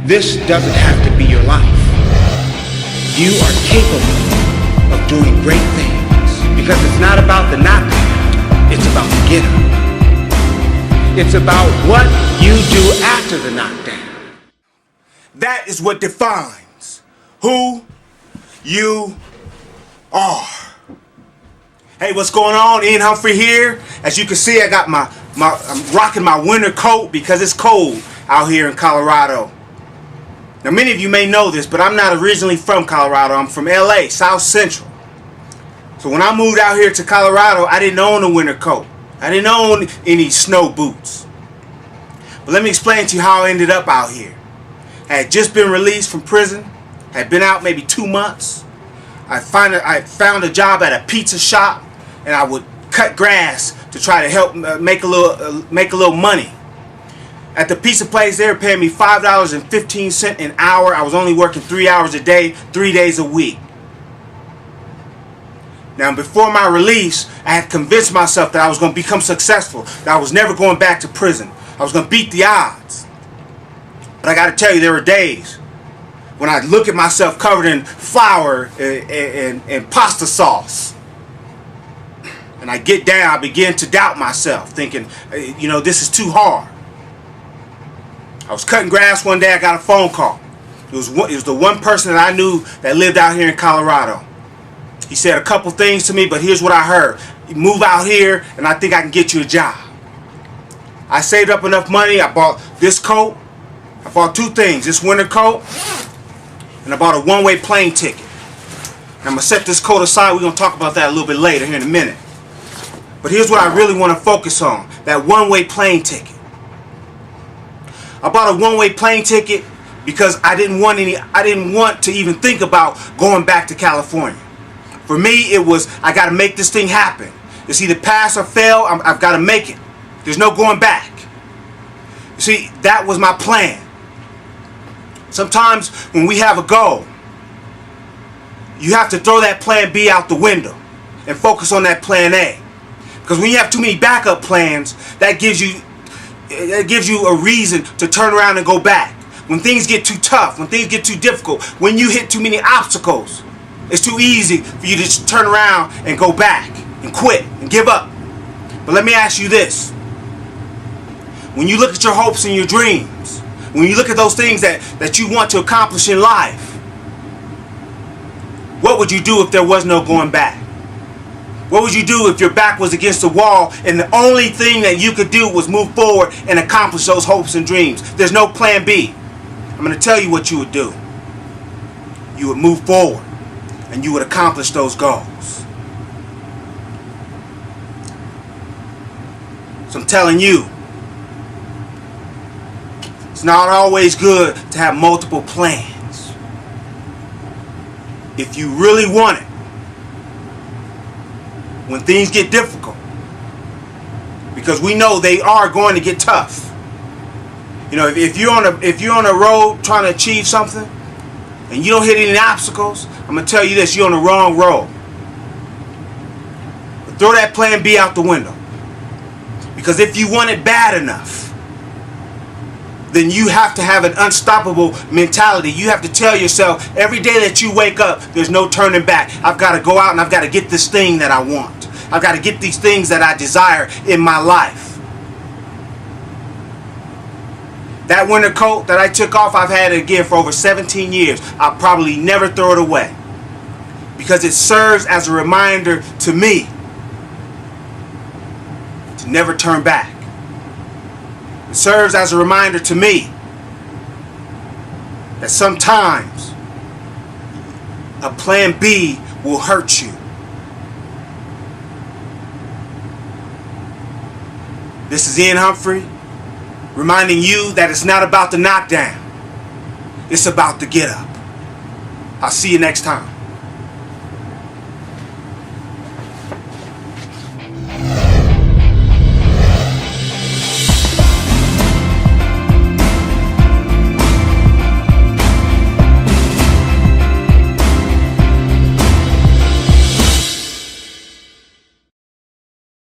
This doesn't have to be your life. You are capable of doing great things because it's not about the knockdown, it's about the get up. It's about what you do after the knockdown. That is what defines who you are. Hey, what's going on? Humphrey here. As you can see, I got I'm rocking my winter coat because it's cold out here in Colorado. Now, many of you may know this, but I'm not originally from Colorado. I'm from LA, South Central. So when I moved out here to Colorado, I didn't own a winter coat. I didn't own any snow boots. But let me explain to you how I ended up out here. I had just been released from prison. Had been out maybe 2 months. I found a job at a pizza shop, and I would cut grass to try to help make a little money. At the pizza place, they were paying me $5.15 an hour. I was only working 3 hours a day, 3 days a week. Now, before my release, I had convinced myself that I was going to become successful, that I was never going back to prison. I was going to beat the odds. But I got to tell you, there were days when I look at myself covered in flour and pasta sauce. And I get down, I begin to doubt myself, thinking, this is too hard. I was cutting grass one day, I got a phone call. It was the one person that I knew that lived out here in Colorado. He said a couple things to me, but here's what I heard. You move out here, and I think I can get you a job. I saved up enough money, I bought this coat. I bought 2 things, this winter coat, and I bought a one-way plane ticket. And I'm going to set this coat aside. We're going to talk about that a little bit later here in a minute. But here's what I really want to focus on, that one-way plane ticket. I bought a one-way plane ticket because I didn't want to even think about going back to California. For me, it was, I got to make this thing happen. It's either pass or fail. I've got to make it. There's no going back. You see, that was my plan. Sometimes when we have a goal, you have to throw that plan B out the window and focus on that plan A. Because when you have too many backup plans, that gives you a reason to turn around and go back. When things get too tough, when things get too difficult, when you hit too many obstacles, it's too easy for you to just turn around and go back and quit and give up. But let me ask you this. When you look at your hopes and your dreams, when you look at those things that you want to accomplish in life, what would you do if there was no going back? What would you do if your back was against the wall and the only thing that you could do was move forward and accomplish those hopes and dreams? There's no plan B. I'm going to tell you what you would do. You would move forward and you would accomplish those goals. So I'm telling you, it's not always good to have multiple plans. If you really want it, when things get difficult, because we know they are going to get tough. If you're on a road trying to achieve something and you don't hit any obstacles, I'm going to tell you this, you're on the wrong road. But throw that plan B out the window. Because if you want it bad enough, then you have to have an unstoppable mentality. You have to tell yourself every day that you wake up, there's no turning back. I've got to go out and I've got to get this thing that I want. I've got to get these things that I desire in my life. That winter coat that I took off, I've had it again for over 17 years. I'll probably never throw it away. Because it serves as a reminder to me to never turn back. It serves as a reminder to me that sometimes a plan B will hurt you. This is Humphrey, reminding you that it's not about the knockdown. It's about the get up. I'll see you next time.